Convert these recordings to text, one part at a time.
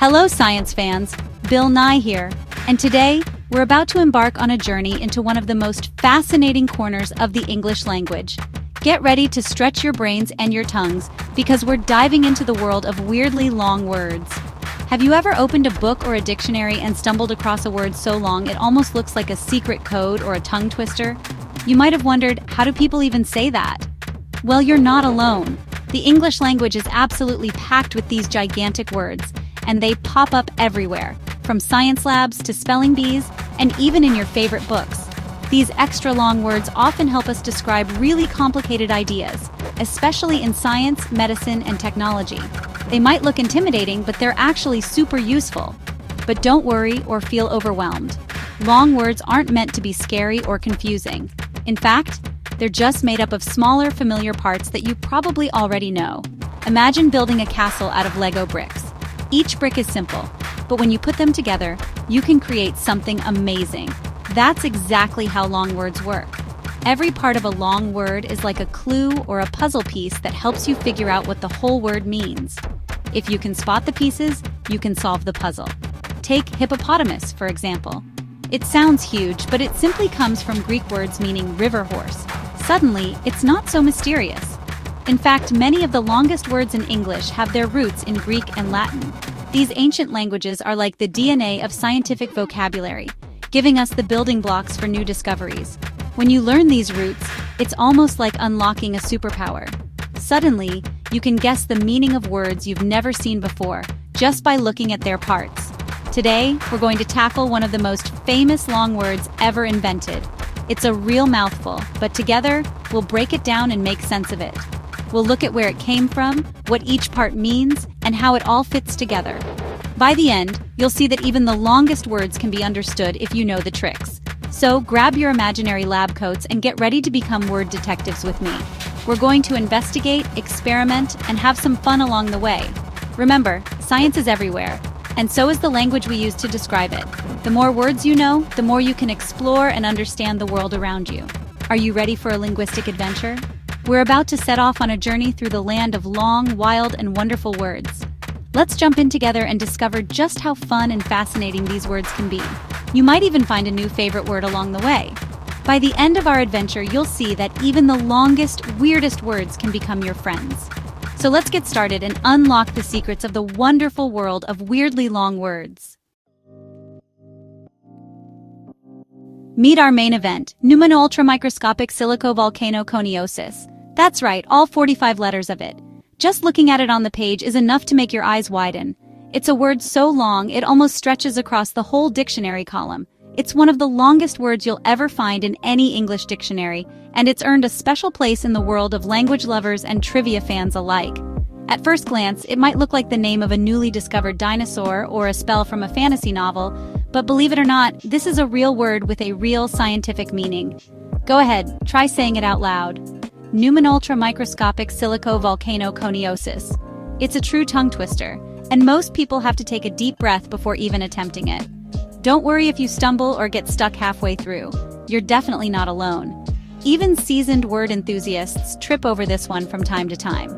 Hello, science fans. Bill Nye here. And today, we're about to embark on a journey into one of the most fascinating corners of the English language. Get ready to stretch your brains and your tongues because we're diving into the world of weirdly long words. Have you ever opened a book or a dictionary and stumbled across a word so long it almost looks like a secret code or a tongue twister? You might have wondered, how do people even say that? Well, you're not alone. The English language is absolutely packed with these gigantic words, and they pop up everywhere, from science labs to spelling bees, and even in your favorite books. These extra long words often help us describe really complicated ideas, especially in science, medicine, and technology. They might look intimidating, but they're actually super useful. But don't worry or feel overwhelmed. Long words aren't meant to be scary or confusing. In fact, they're just made up of smaller, familiar parts that you probably already know. Imagine building a castle out of Lego bricks. Each brick is simple, but when you put them together, you can create something amazing. That's exactly how long words work. Every part of a long word is like a clue or a puzzle piece that helps you figure out what the whole word means. If you can spot the pieces, you can solve the puzzle. Take hippopotamus, for example. It sounds huge, but it simply comes from Greek words meaning river horse. Suddenly, it's not so mysterious. In fact, many of the longest words in English have their roots in Greek and Latin. These ancient languages are like the DNA of scientific vocabulary, giving us the building blocks for new discoveries. When you learn these roots, it's almost like unlocking a superpower. Suddenly, you can guess the meaning of words you've never seen before, just by looking at their parts. Today, we're going to tackle one of the most famous long words ever invented. It's a real mouthful, but together, we'll break it down and make sense of it. We'll look at where it came from, what each part means, and how it all fits together. By the end, you'll see that even the longest words can be understood if you know the tricks. So grab your imaginary lab coats and get ready to become word detectives with me. We're going to investigate, experiment, and have some fun along the way. Remember, science is everywhere, and so is the language we use to describe it. The more words you know, the more you can explore and understand the world around you. Are you ready for a linguistic adventure? We're about to set off on a journey through the land of long, wild, and wonderful words. Let's jump in together and discover just how fun and fascinating these words can be. You might even find a new favorite word along the way. By the end of our adventure, you'll see that even the longest, weirdest words can become your friends. So let's get started and unlock the secrets of the wonderful world of weirdly long words. Meet our main event, pneumono-ultramicroscopic silicovolcanoconiosis. That's right, all 45 letters of it. Just looking at it on the page is enough to make your eyes widen. It's a word so long it almost stretches across the whole dictionary column. It's one of the longest words you'll ever find in any English dictionary, and it's earned a special place in the world of language lovers and trivia fans alike. At first glance, it might look like the name of a newly discovered dinosaur or a spell from a fantasy novel, but believe it or not, this is a real word with a real scientific meaning. Go ahead, try saying it out loud. Pneumono-ultramicroscopic silicovolcanoconiosis. It's a true tongue twister, and most people have to take a deep breath before even attempting it. Don't worry if you stumble or get stuck halfway through. You're definitely not alone. Even seasoned word enthusiasts trip over this one from time to time.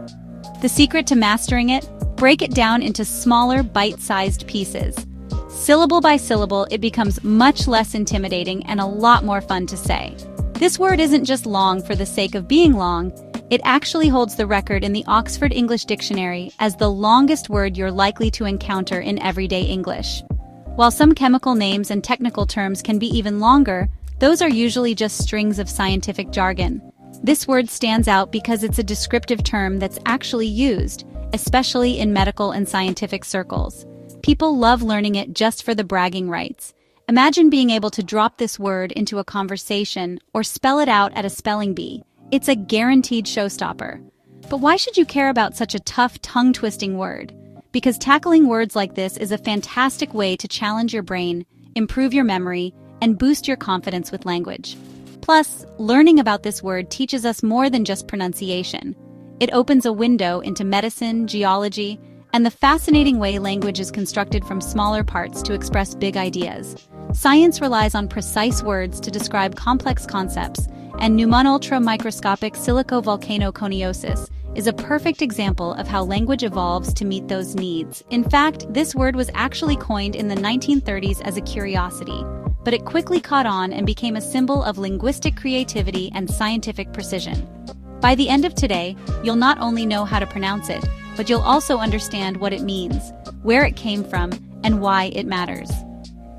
The secret to mastering it? Break it down into smaller, bite-sized pieces. Syllable by syllable, it becomes much less intimidating and a lot more fun to say. This word isn't just long for the sake of being long, it actually holds the record in the Oxford English Dictionary as the longest word you're likely to encounter in everyday English. While some chemical names and technical terms can be even longer, those are usually just strings of scientific jargon. This word stands out because it's a descriptive term that's actually used, especially in medical and scientific circles. People love learning it just for the bragging rights. Imagine being able to drop this word into a conversation or spell it out at a spelling bee. It's a guaranteed showstopper. But why should you care about such a tough, tongue-twisting word? Because tackling words like this is a fantastic way to challenge your brain, improve your memory, and boost your confidence with language. Plus, learning about this word teaches us more than just pronunciation. It opens a window into medicine, geology, and the fascinating way language is constructed from smaller parts to express big ideas. Science relies on precise words to describe complex concepts, and pneumono-ultramicroscopic silicovolcanoconiosis is a perfect example of how language evolves to meet those needs. In fact, this word was actually coined in the 1930s as a curiosity, but it quickly caught on and became a symbol of linguistic creativity and scientific precision. By the end of today, you'll not only know how to pronounce it, but you'll also understand what it means, where it came from, and why it matters.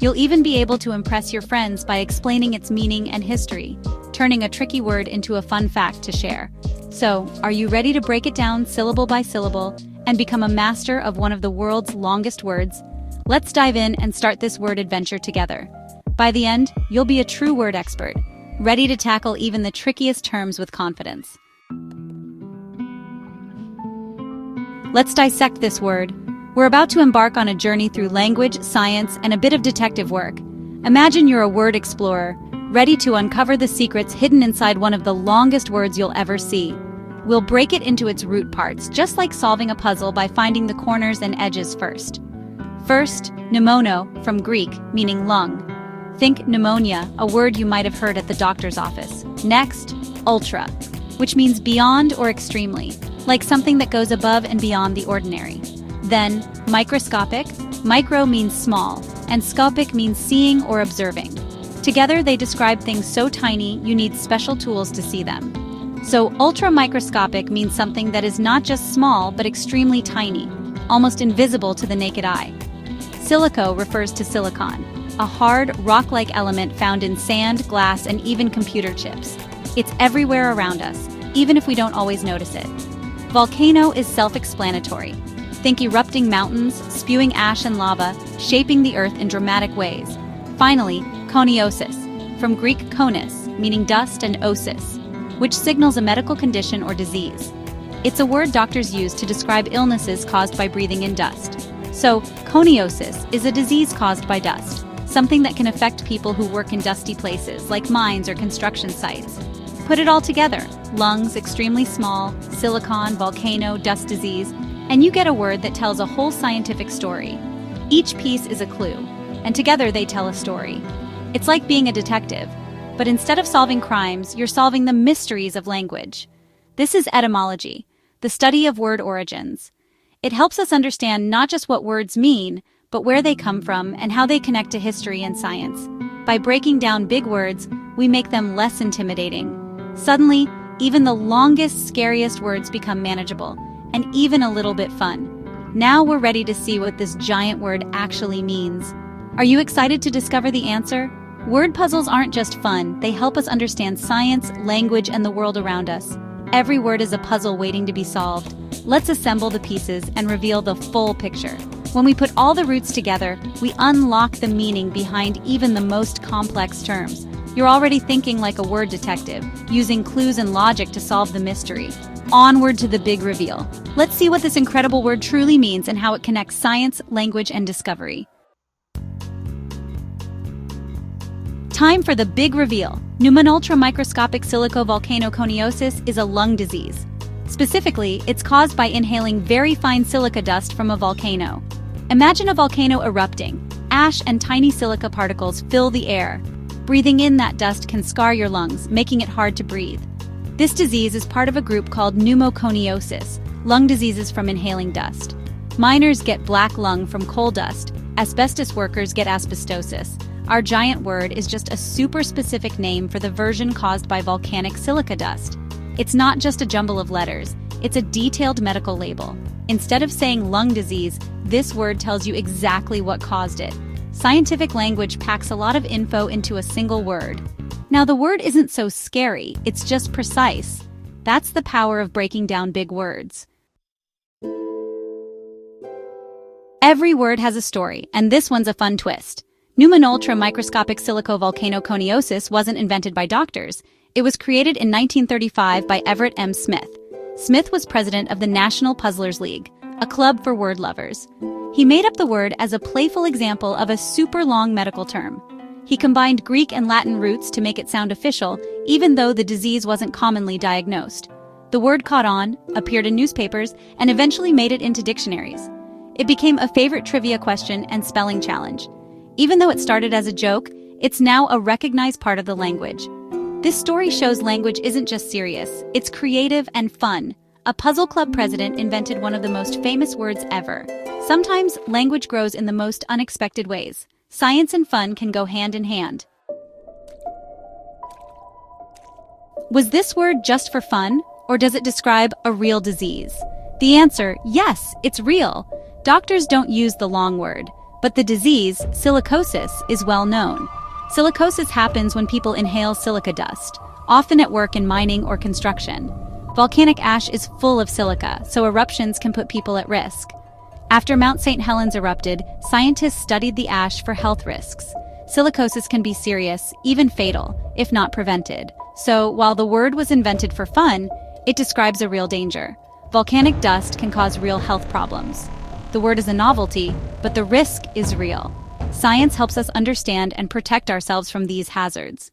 You'll even be able to impress your friends by explaining its meaning and history, turning a tricky word into a fun fact to share. So, are you ready to break it down syllable by syllable and become a master of one of the world's longest words? Let's dive in and start this word adventure together. By the end, you'll be a true word expert, ready to tackle even the trickiest terms with confidence. Let's dissect this word. We're about to embark on a journey through language, science, and a bit of detective work. Imagine you're a word explorer, ready to uncover the secrets hidden inside one of the longest words you'll ever see. We'll break it into its root parts, just like solving a puzzle by finding the corners and edges first. First, pneumono, from Greek, meaning lung. Think pneumonia, a word you might have heard at the doctor's office. Next, ultra, which means beyond or extremely, like something that goes above and beyond the ordinary. Then, microscopic. Micro means small, and scopic means seeing or observing. Together, they describe things so tiny you need special tools to see them. So, ultra-microscopic means something that is not just small, but extremely tiny, almost invisible to the naked eye. Silico refers to silicon, a hard, rock-like element found in sand, glass, and even computer chips. It's everywhere around us, even if we don't always notice it. Volcano is self-explanatory. Think erupting mountains, spewing ash and lava, shaping the earth in dramatic ways. Finally, coniosis, from Greek konis, meaning dust, and osis, which signals a medical condition or disease. It's a word doctors use to describe illnesses caused by breathing in dust. So, coniosis is a disease caused by dust, something that can affect people who work in dusty places like mines or construction sites. Put it all together, lungs, extremely small, silicon, volcano, dust disease, and you get a word that tells a whole scientific story. Each piece is a clue, and together they tell a story. It's like being a detective, but instead of solving crimes, you're solving the mysteries of language. This is etymology, the study of word origins. It helps us understand not just what words mean, but where they come from and how they connect to history and science. By breaking down big words, we make them less intimidating. Suddenly, even the longest, scariest words become manageable, and even a little bit fun. Now we're ready to see what this giant word actually means. Are you excited to discover the answer? Word puzzles aren't just fun, they help us understand science, language, and the world around us. Every word is a puzzle waiting to be solved. Let's assemble the pieces and reveal the full picture. When we put all the roots together, we unlock the meaning behind even the most complex terms. You're already thinking like a word detective, using clues and logic to solve the mystery. Onward to the big reveal. Let's see what this incredible word truly means and how it connects science, language, and discovery. Time for the big reveal. Pneumonultramicroscopic silicovolcanoconiosis is a lung disease. Specifically, it's caused by inhaling very fine silica dust from a volcano. Imagine a volcano erupting. Ash and tiny silica particles fill the air. Breathing in that dust can scar your lungs, making it hard to breathe. This disease is part of a group called pneumoconiosis, lung diseases from inhaling dust. Miners get black lung from coal dust. Asbestos workers get asbestosis. Our giant word is just a super specific name for the version caused by volcanic silica dust. It's not just a jumble of letters, it's a detailed medical label. Instead of saying lung disease, this word tells you exactly what caused it. Scientific language packs a lot of info into a single word. Now, the word isn't so scary, it's just precise. That's the power of breaking down big words. Every word has a story, and this one's a fun twist. Pneumonultramicroscopic silicovolcanoconiosis wasn't invented by doctors. It was created in 1935 by Everett M. Smith. Smith was president of the National Puzzlers League, a club for word lovers. He made up the word as a playful example of a super long medical term. He combined Greek and Latin roots to make it sound official, even though the disease wasn't commonly diagnosed. The word caught on, appeared in newspapers, and eventually made it into dictionaries. It became a favorite trivia question and spelling challenge. Even though it started as a joke, it's now a recognized part of the language. This story shows language isn't just serious, it's creative and fun, A Puzzle Club president invented one of the most famous words ever. Sometimes language grows in the most unexpected ways. Science and fun can go hand in hand. Was this word just for fun, or does it describe a real disease? The answer, yes, it's real. Doctors don't use the long word, but the disease, silicosis, is well known. Silicosis happens when people inhale silica dust, often at work in mining or construction. Volcanic ash is full of silica, so eruptions can put people at risk. After Mount St. Helens erupted, scientists studied the ash for health risks. Silicosis can be serious, even fatal, if not prevented. So, while the word was invented for fun, it describes a real danger. Volcanic dust can cause real health problems. The word is a novelty, but the risk is real. Science helps us understand and protect ourselves from these hazards.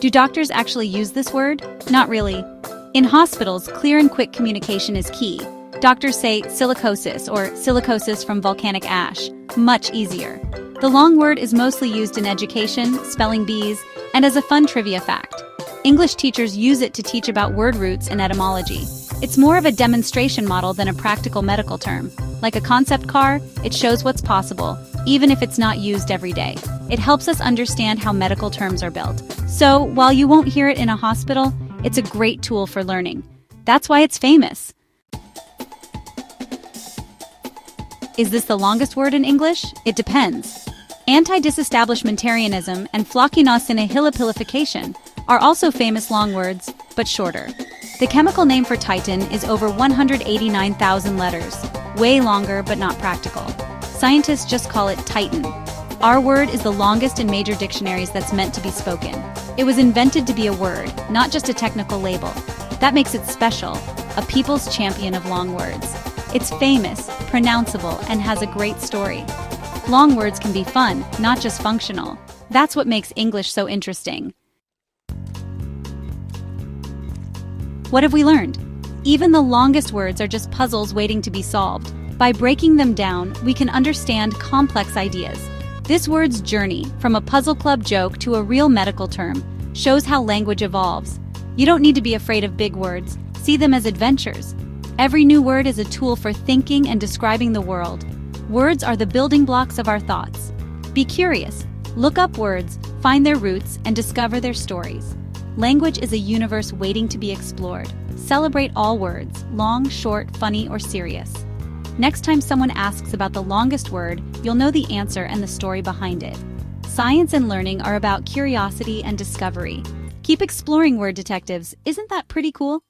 Do doctors actually use this word? Not really. In hospitals, clear and quick communication is key. Doctors say silicosis or silicosis from volcanic ash. Much easier. The long word is mostly used in education, spelling bees, and as a fun trivia fact. English teachers use it to teach about word roots and etymology. It's more of a demonstration model than a practical medical term. Like a concept car, it shows what's possible, even if it's not used every day. It helps us understand how medical terms are built. So, while you won't hear it in a hospital, it's a great tool for learning. That's why it's famous. Is this the longest word in English? It depends. Anti-disestablishmentarianism and floccinaucinihilipilification are also famous long words, but shorter. The chemical name for Titan is over 189,000 letters, way longer but not practical. Scientists just call it Titan. Our word is the longest in major dictionaries that's meant to be spoken. It was invented to be a word, not just a technical label. That makes it special, a people's champion of long words. It's famous, pronounceable, and has a great story. Long words can be fun, not just functional. That's what makes English so interesting. What have we learned? Even the longest words are just puzzles waiting to be solved. By breaking them down, we can understand complex ideas. This word's journey, from a Puzzle Club joke to a real medical term, shows how language evolves. You don't need to be afraid of big words. See them as adventures. Every new word is a tool for thinking and describing the world. Words are the building blocks of our thoughts. Be curious. Look up words, find their roots, and discover their stories. Language is a universe waiting to be explored. Celebrate all words, long, short, funny, or serious. Next time someone asks about the longest word, you'll know the answer and the story behind it. Science and learning are about curiosity and discovery. Keep exploring, word detectives. Isn't that pretty cool?